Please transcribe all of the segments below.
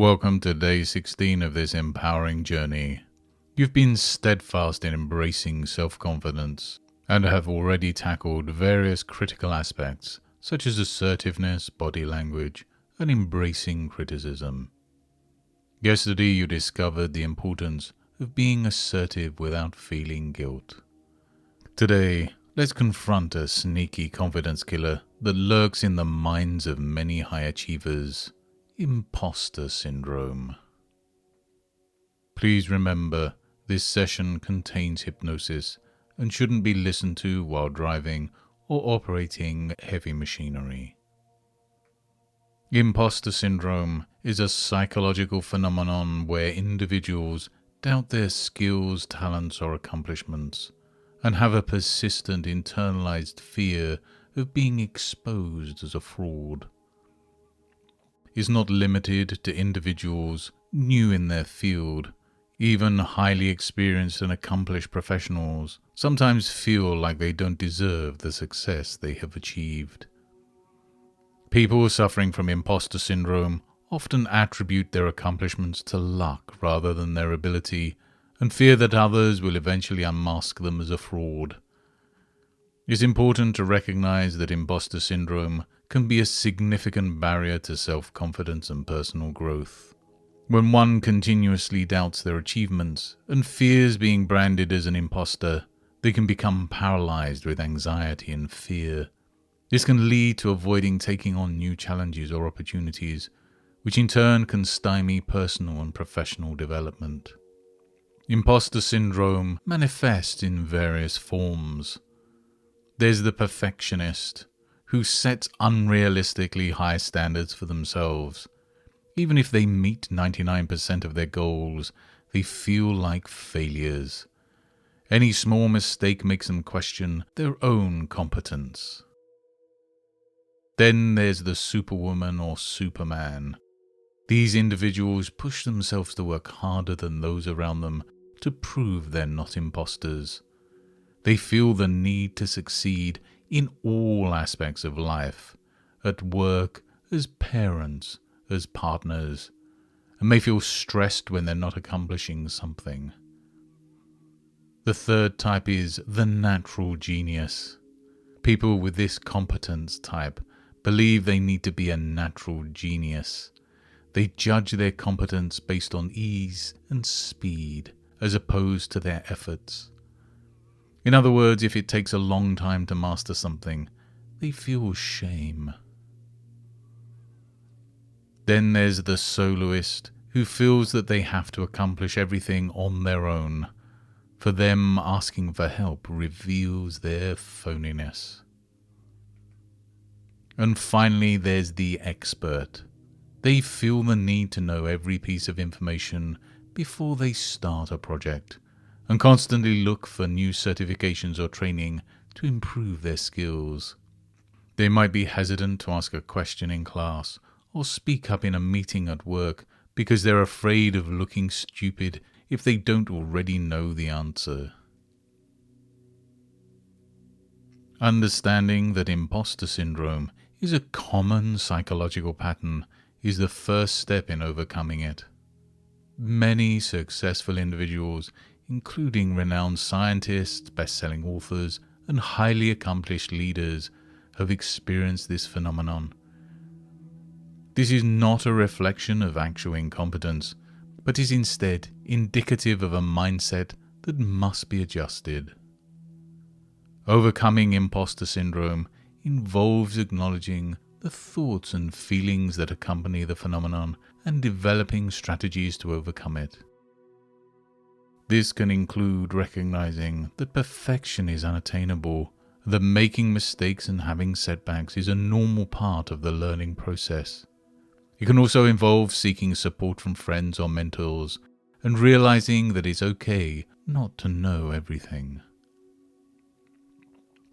Welcome to day 16 of this empowering journey. You've been steadfast in embracing self-confidence and have already tackled various critical aspects such as assertiveness, body language, and embracing criticism. Yesterday you discovered the importance of being assertive without feeling guilt. Today, let's confront a sneaky confidence killer that lurks in the minds of many high achievers: Imposter Syndrome. Please remember, this session contains hypnosis and shouldn't be listened to while driving or operating heavy machinery. Imposter Syndrome is a psychological phenomenon where individuals doubt their skills, talents, or accomplishments and have a persistent internalized fear of being exposed as a fraud. Is not limited to individuals new in their field. Even highly experienced and accomplished professionals sometimes feel like they don't deserve the success they have achieved. People suffering from imposter syndrome often attribute their accomplishments to luck rather than their ability, and fear that others will eventually unmask them as a fraud. It's important to recognize that imposter syndrome can be a significant barrier to self-confidence and personal growth. When one continuously doubts their achievements and fears being branded as an imposter, they can become paralyzed with anxiety and fear. This can lead to avoiding taking on new challenges or opportunities, which in turn can stymie personal and professional development. Imposter syndrome manifests in various forms. There's the perfectionist, who sets unrealistically high standards for themselves. Even if they meet 99% of their goals, they feel like failures. Any small mistake makes them question their own competence. Then there's the superwoman or superman. These individuals push themselves to work harder than those around them to prove they're not imposters. They feel the need to succeed in all aspects of life, at work, as parents, as partners, and may feel stressed when they're not accomplishing something. The third type is the natural genius. People with this competence type believe they need to be a natural genius. They judge their competence based on ease and speed, as opposed to their efforts. In other words, if it takes a long time to master something, they feel shame. Then there's the soloist, who feels that they have to accomplish everything on their own. For them, asking for help reveals their phoniness. And finally, there's the expert. They feel the need to know every piece of information before they start a project, and constantly look for new certifications or training to improve their skills. They might be hesitant to ask a question in class or speak up in a meeting at work because they're afraid of looking stupid if they don't already know the answer. Understanding that imposter syndrome is a common psychological pattern is the first step in overcoming it. Many successful individuals, including renowned scientists, best-selling authors, and highly accomplished leaders, have experienced this phenomenon. This is not a reflection of actual incompetence, but is instead indicative of a mindset that must be adjusted. Overcoming imposter syndrome involves acknowledging the thoughts and feelings that accompany the phenomenon and developing strategies to overcome it. This can include recognizing that perfection is unattainable, that making mistakes and having setbacks is a normal part of the learning process. It can also involve seeking support from friends or mentors and realizing that it's okay not to know everything.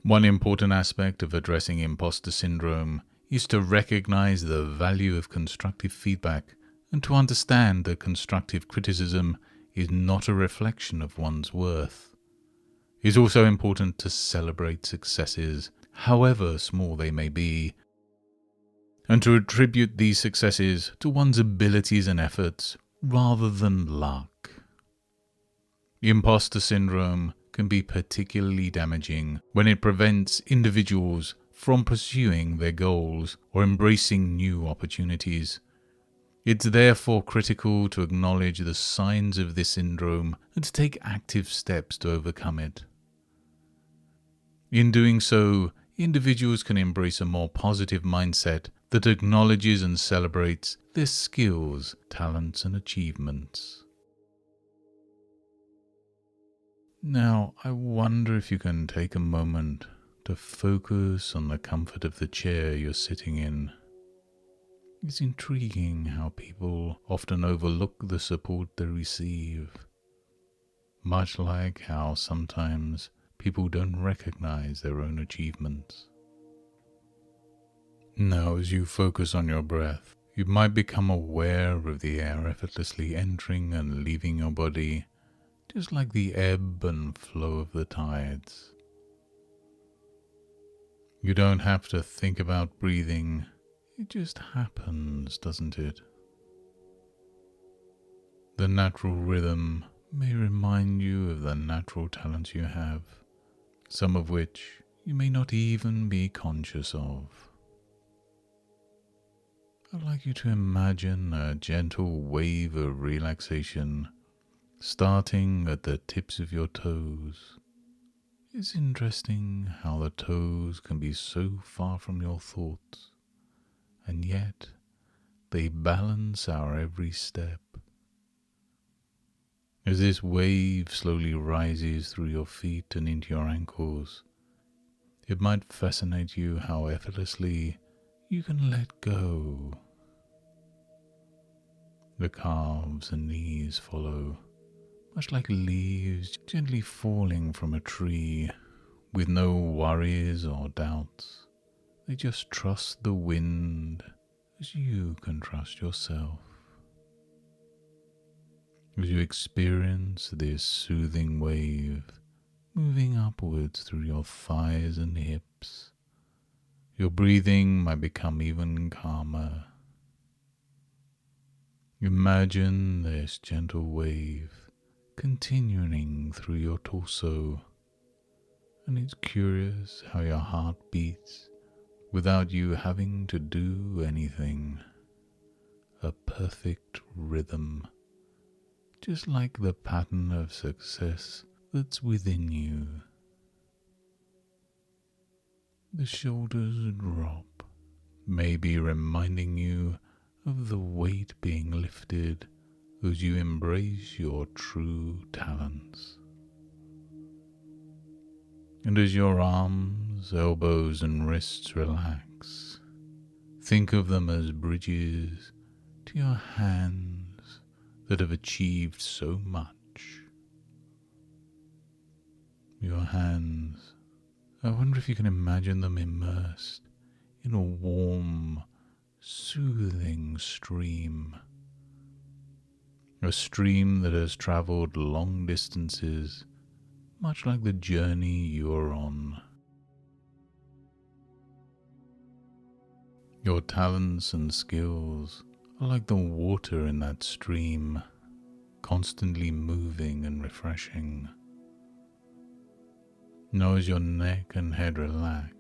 One important aspect of addressing imposter syndrome is to recognize the value of constructive feedback and to understand that constructive criticism is not a reflection of one's worth. It is also important to celebrate successes, however small they may be, and to attribute these successes to one's abilities and efforts rather than luck. Imposter syndrome can be particularly damaging when it prevents individuals from pursuing their goals or embracing new opportunities. It's therefore critical to acknowledge the signs of this syndrome and to take active steps to overcome it. In doing so, individuals can embrace a more positive mindset that acknowledges and celebrates their skills, talents, and achievements. Now, I wonder if you can take a moment to focus on the comfort of the chair you're sitting in. It's intriguing how people often overlook the support they receive, much like how sometimes people don't recognize their own achievements. Now, as you focus on your breath, you might become aware of the air effortlessly entering and leaving your body, just like the ebb and flow of the tides. You don't have to think about breathing, it just happens, doesn't it? The natural rhythm may remind you of the natural talents you have, some of which you may not even be conscious of. I'd like you to imagine a gentle wave of relaxation starting at the tips of your toes. It's interesting how the toes can be so far from your thoughts, and yet they balance our every step. As this wave slowly rises through your feet and into your ankles, it might fascinate you how effortlessly you can let go. The calves and knees follow, much like leaves gently falling from a tree, with no worries or doubts. They just trust the wind as you can trust yourself. As you experience this soothing wave moving upwards through your thighs and hips, your breathing might become even calmer. Imagine this gentle wave continuing through your torso, and it's curious how your heart beats without you having to do anything. A perfect rhythm, just like the pattern of success that's within you. The shoulders drop, maybe reminding you of the weight being lifted as you embrace your true talents. And as your arms, elbows, and wrists relax, think of them as bridges to your hands that have achieved so much. Your hands, I wonder if you can imagine them immersed in a warm, soothing stream. A stream that has traveled long distances, much like the journey you are on. Your talents and skills are like the water in that stream, constantly moving and refreshing. Now as your neck and head relax,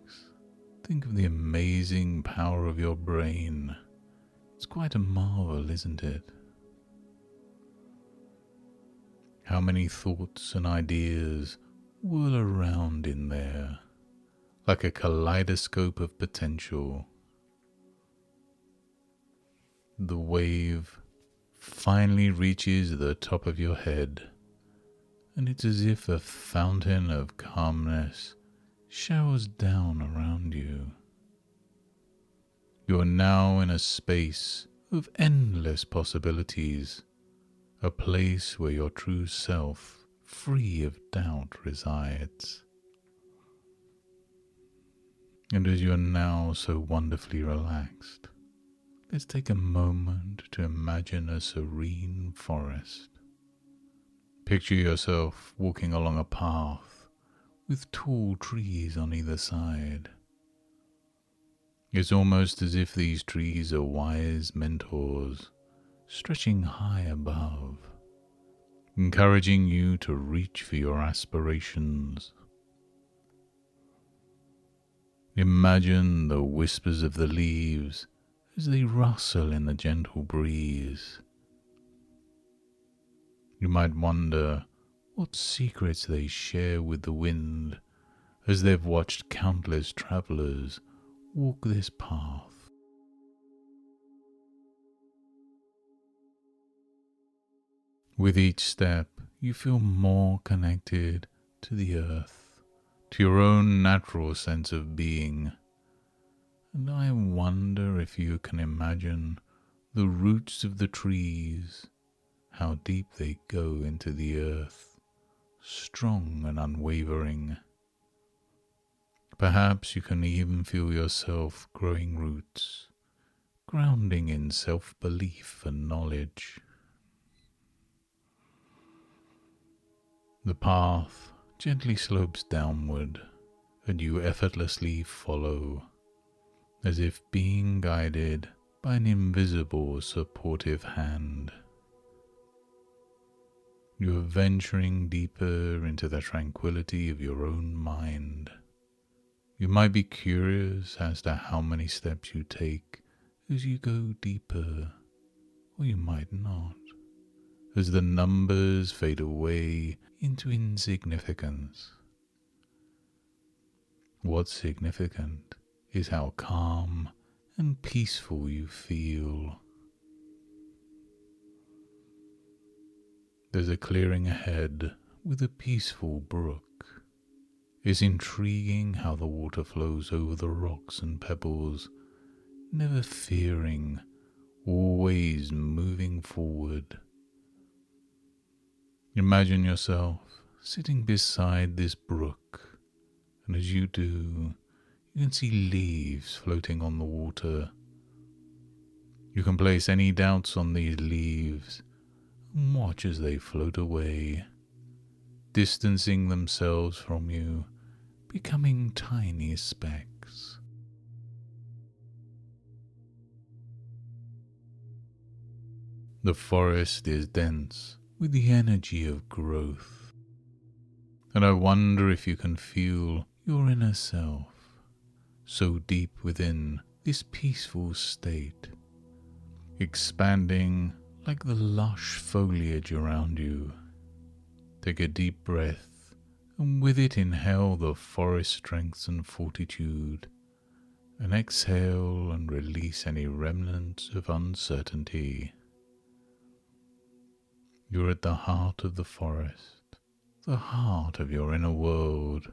think of the amazing power of your brain. It's quite a marvel, isn't it? How many thoughts and ideas whirl around in there, like a kaleidoscope of potential. The wave finally reaches the top of your head, and it's as if a fountain of calmness showers down around you. You are now in a space of endless possibilities, a place where your true self, free of doubt, resides. And as you are now so wonderfully relaxed, let's take a moment to imagine a serene forest. Picture yourself walking along a path with tall trees on either side. It's almost as if these trees are wise mentors, stretching high above, encouraging you to reach for your aspirations. Imagine the whispers of the leaves as they rustle in the gentle breeze. You might wonder what secrets they share with the wind as they've watched countless travelers walk this path. With each step, you feel more connected to the earth, to your own natural sense of being. And I wonder if you can imagine the roots of the trees, how deep they go into the earth, strong and unwavering. Perhaps you can even feel yourself growing roots, grounding in self-belief and knowledge. The path gently slopes downward, and you effortlessly follow, as if being guided by an invisible supportive hand. You are venturing deeper into the tranquility of your own mind. You might be curious as to how many steps you take as you go deeper, or you might not, as the numbers fade away into insignificance. What's significant is how calm and peaceful you feel. There's a clearing ahead with a peaceful brook. It's intriguing how the water flows over the rocks and pebbles, never fearing, always moving forward. Imagine yourself sitting beside this brook, and as you do, you can see leaves floating on the water. You can place any doubts on these leaves and watch as they float away, distancing themselves from you, becoming tiny specks. The forest is dense with the energy of growth, and I wonder if you can feel your inner self so deep within this peaceful state, expanding like the lush foliage around you. Take a deep breath, and with it inhale the forest strength and fortitude, and exhale and release any remnants of uncertainty. You're at the heart of the forest, the heart of your inner world,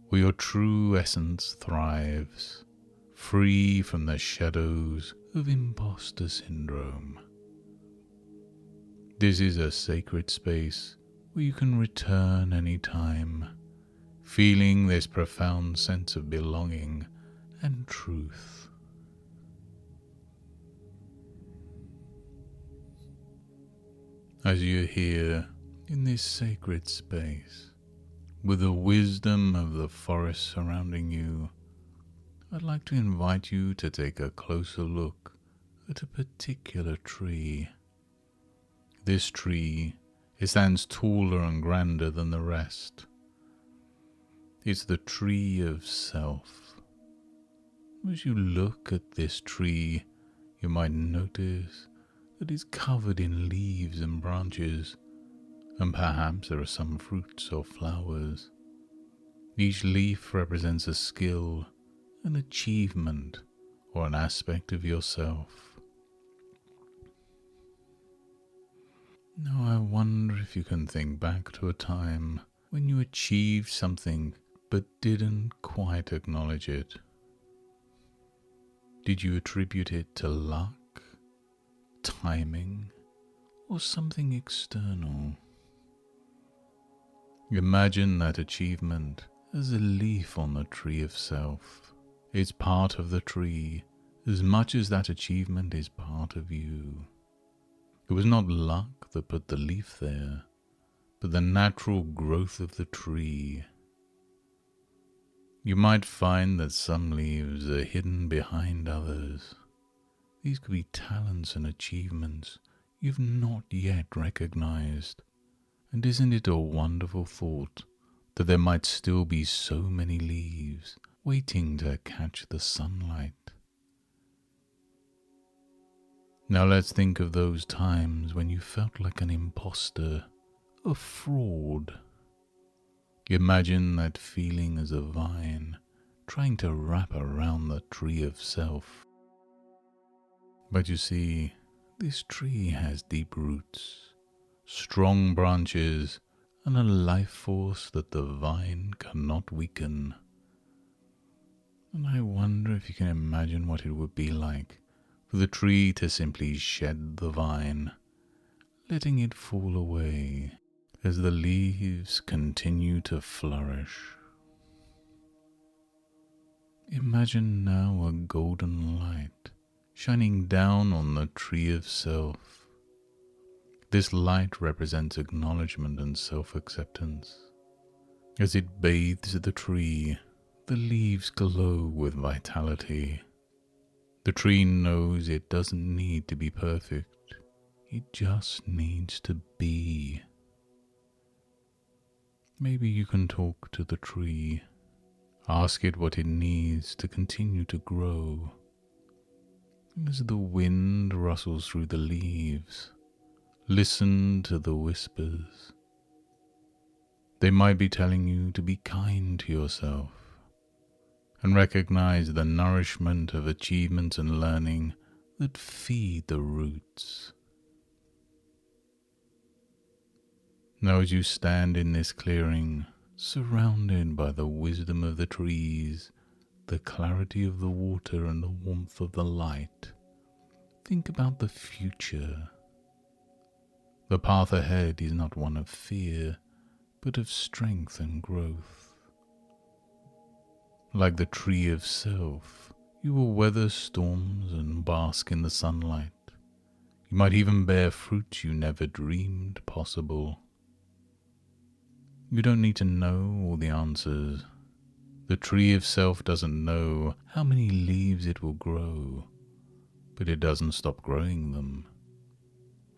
where your true essence thrives, free from the shadows of Imposter Syndrome. This is a sacred space where you can return any time, feeling this profound sense of belonging and truth. As you're here in this sacred space, with the wisdom of the forest surrounding you, I'd like to invite you to take a closer look at a particular tree. This tree, it stands taller and grander than the rest. It's the tree of self. As you look at this tree, you might notice that it's covered in leaves and branches, and perhaps there are some fruits or flowers. Each leaf represents a skill, an achievement, or an aspect of yourself. Now I wonder if you can think back to a time when you achieved something but didn't quite acknowledge it. Did you attribute it to luck, timing, or something external? Imagine that achievement as a leaf on the tree of self. It's part of the tree as much as that achievement is part of you. It was not luck that put the leaf there, but the natural growth of the tree. You might find that some leaves are hidden behind others. These could be talents and achievements you've not yet recognized. And isn't it a wonderful thought that there might still be so many leaves waiting to catch the sunlight? Now let's think of those times when you felt like an imposter, a fraud. Imagine that feeling as a vine trying to wrap around the tree of self. But you see, this tree has deep roots, strong branches, and a life force that the vine cannot weaken. And I wonder if you can imagine what it would be like for the tree to simply shed the vine, letting it fall away as the leaves continue to flourish. Imagine now a golden light shining down on the tree of self. This light represents acknowledgement and self-acceptance. As it bathes the tree, the leaves glow with vitality. The tree knows it doesn't need to be perfect. It just needs to be. Maybe you can talk to the tree. Ask it what it needs to continue to grow. And as the wind rustles through the leaves, listen to the whispers. They might be telling you to be kind to yourself and recognize the nourishment of achievements and learning that feed the roots. Now as you stand in this clearing, surrounded by the wisdom of the trees, the clarity of the water and the warmth of the light, think about the future. The path ahead is not one of fear, but of strength and growth. Like the tree of self, you will weather storms and bask in the sunlight. You might even bear fruit you never dreamed possible. You don't need to know all the answers. The tree of self doesn't know how many leaves it will grow, but it doesn't stop growing them.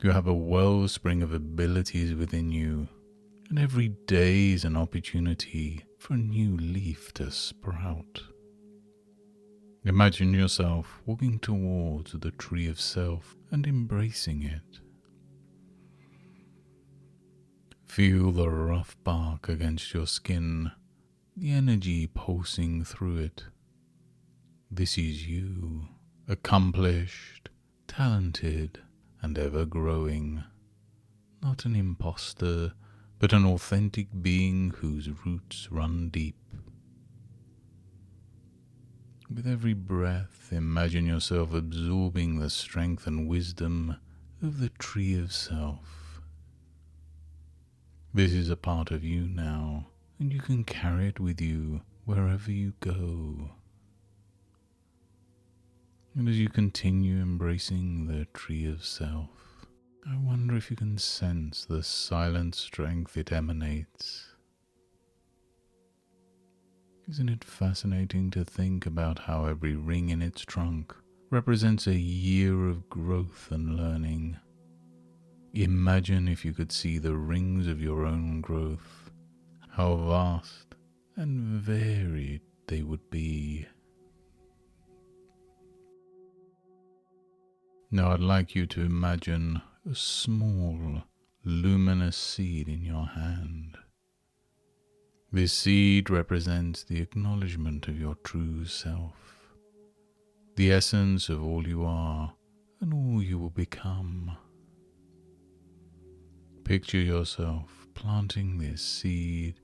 You have a wellspring of abilities within you, and every day is an opportunity for a new leaf to sprout. Imagine yourself walking towards the tree of self and embracing it. Feel the rough bark against your skin, the energy pulsing through it. This is you, accomplished, talented, and ever growing. Not an imposter, but an authentic being whose roots run deep. With every breath, imagine yourself absorbing the strength and wisdom of the tree of self. This is a part of you now, and you can carry it with you wherever you go. And as you continue embracing the tree of self, I wonder if you can sense the silent strength it emanates. Isn't it fascinating to think about how every ring in its trunk represents a year of growth and learning? Imagine if you could see the rings of your own growth, how vast and varied they would be. Now I'd like you to imagine a small, luminous seed in your hand. This seed represents the acknowledgement of your true self, the essence of all you are and all you will become. Picture yourself planting this seed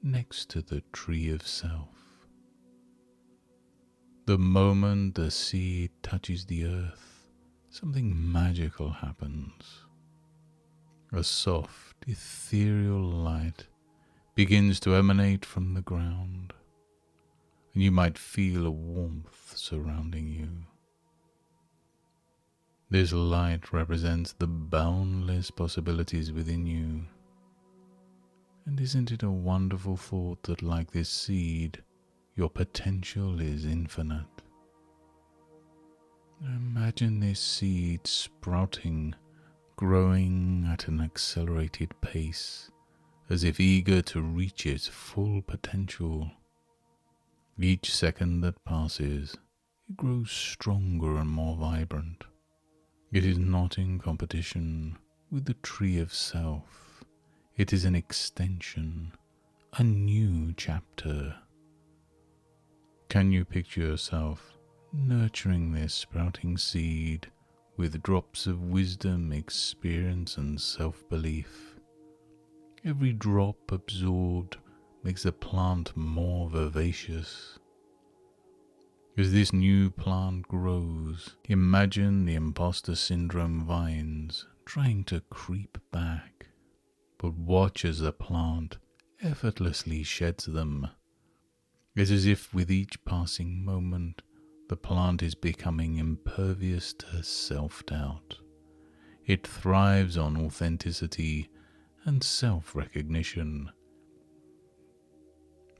next to the tree of self. The moment the seed touches the earth, something magical happens. A soft, ethereal light begins to emanate from the ground, and you might feel a warmth surrounding you. This light represents the boundless possibilities within you. And isn't it a wonderful thought that like this seed, your potential is infinite. Imagine this seed sprouting, growing at an accelerated pace, as if eager to reach its full potential. Each second that passes, it grows stronger and more vibrant. It is not in competition with the tree of self. It is an extension, a new chapter. Can you picture yourself nurturing this sprouting seed with drops of wisdom, experience, and self-belief? Every drop absorbed makes the plant more vivacious. As this new plant grows, imagine the imposter syndrome vines trying to creep back, but watch as the plant effortlessly sheds them. It's as if with each passing moment, the plant is becoming impervious to self-doubt. It thrives on authenticity and self-recognition.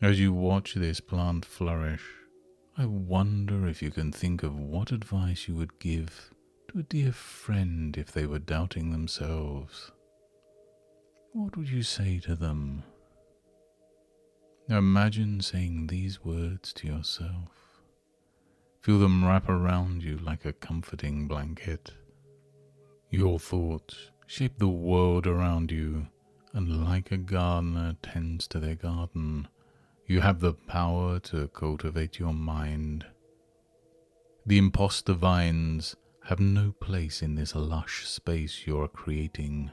As you watch this plant flourish, I wonder if you can think of what advice you would give to a dear friend if they were doubting themselves. What would you say to them? Now imagine saying these words to yourself. Feel them wrap around you like a comforting blanket. Your thoughts shape the world around you, and like a gardener tends to their garden, you have the power to cultivate your mind. The imposter vines have no place in this lush space you are creating.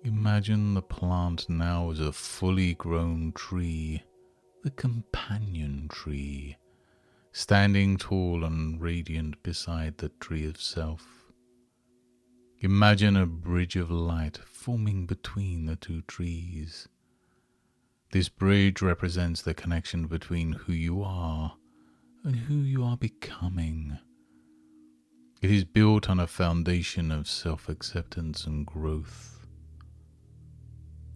Imagine the plant now as a fully grown tree, the companion tree, standing tall and radiant beside the tree of self. Imagine a bridge of light forming between the two trees. This bridge represents the connection between who you are and who you are becoming. It is built on a foundation of self-acceptance and growth.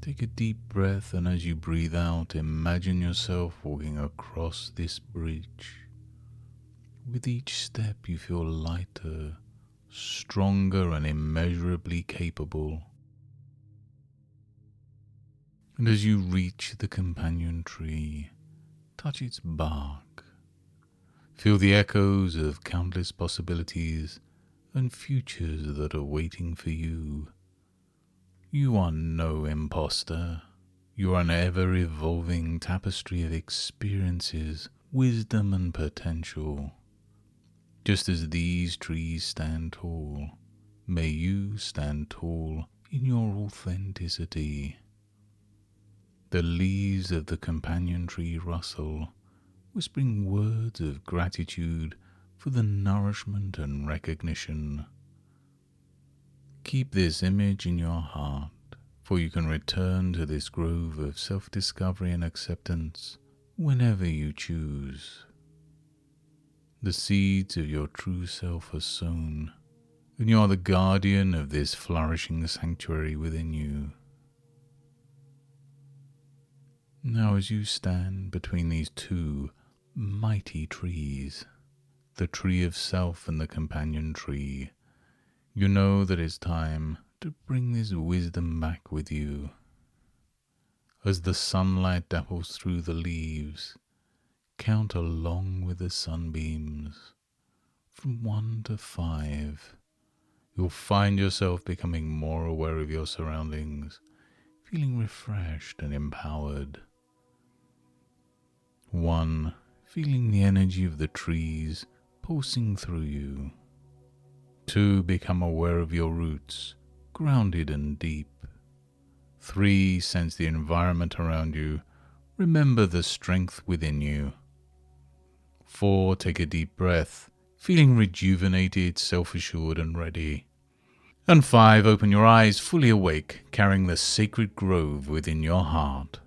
Take a deep breath, and as you breathe out, imagine yourself walking across this bridge. With each step you feel lighter, stronger, and immeasurably capable. And as you reach the companion tree, touch its bark. Feel the echoes of countless possibilities and futures that are waiting for you. You are no imposter. You are an ever-evolving tapestry of experiences, wisdom, and potential. Just as these trees stand tall, may you stand tall in your authenticity. The leaves of the companion tree rustle, whispering words of gratitude for the nourishment and recognition. Keep this image in your heart, for you can return to this grove of self-discovery and acceptance whenever you choose. The seeds of your true self are sown, and you are the guardian of this flourishing sanctuary within you. Now as you stand between these two mighty trees, the tree of self and the companion tree, you know that it's time to bring this wisdom back with you. As the sunlight dapples through the leaves, count along with the sunbeams. From 1 to 5, you'll find yourself becoming more aware of your surroundings, feeling refreshed and empowered. 1, feeling the energy of the trees pulsing through you. 2, become aware of your roots, grounded and deep. 3, sense the environment around you. Remember the strength within you. 4, take a deep breath, feeling rejuvenated, self-assured and ready. And 5, open your eyes, fully awake, carrying the sacred grove within your heart.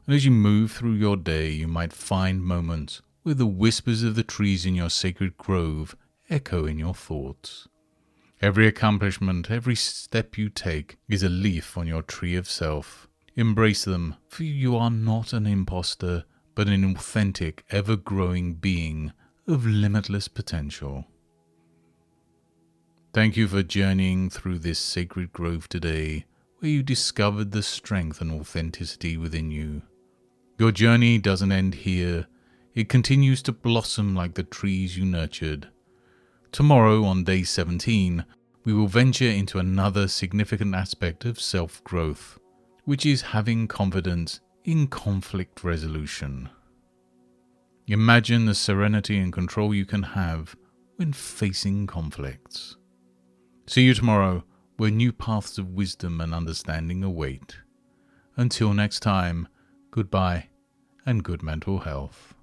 And as you move through your day, you might find moments where the whispers of the trees in your sacred grove echo in your thoughts. Every accomplishment, every step you take is a leaf on your tree of self. Embrace them, for you are not an imposter, but an authentic, ever-growing being of limitless potential. Thank you for journeying through this sacred grove today, where you discovered the strength and authenticity within you. Your journey doesn't end here. It continues to blossom like the trees you nurtured. Tomorrow, on day 17, we will venture into another significant aspect of self-growth, which is having confidence in conflict resolution. Imagine the serenity and control you can have when facing conflicts. See you tomorrow, where new paths of wisdom and understanding await. Until next time, goodbye and good mental health.